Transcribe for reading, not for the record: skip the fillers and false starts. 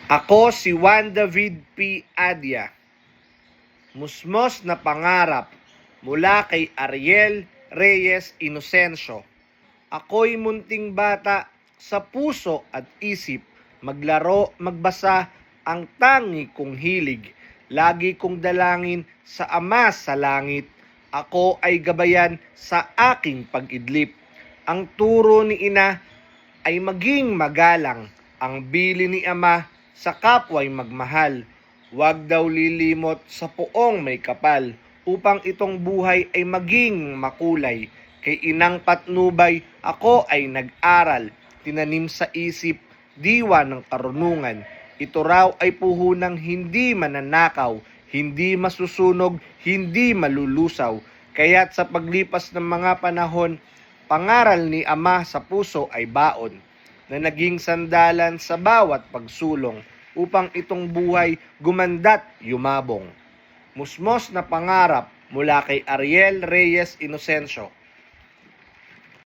Ako si Juan David P. Adia. Musmos na pangarap mula kay Ariel Reyes Inocencio. Ako'y munting bata sa puso at isip, maglaro, magbasa, ang tangi kong hilig. Lagi kong dalangin sa Ama sa langit. Ako ay gabayan sa aking pag-idlip. Ang turo ni ina ay maging magalang. Ang bili ni Ama sa kapwa'y magmahal. Huwag daw lilimot sa poong may kapal, upang itong buhay ay maging makulay. Kay inang patnubay ako ay nag-aral, tinanim sa isip, diwa ng karunungan. Ito raw ay puhunang hindi mananakaw, hindi masusunog, hindi malulusaw. Kaya't sa paglipas ng mga panahon, pangaral ni Ama sa puso ay baon, na naging sandalan sa bawat pagsulong, upang itong buhay gumanda't yumabong. Musmos na pangarap mula kay Ariel Reyes Inocencio.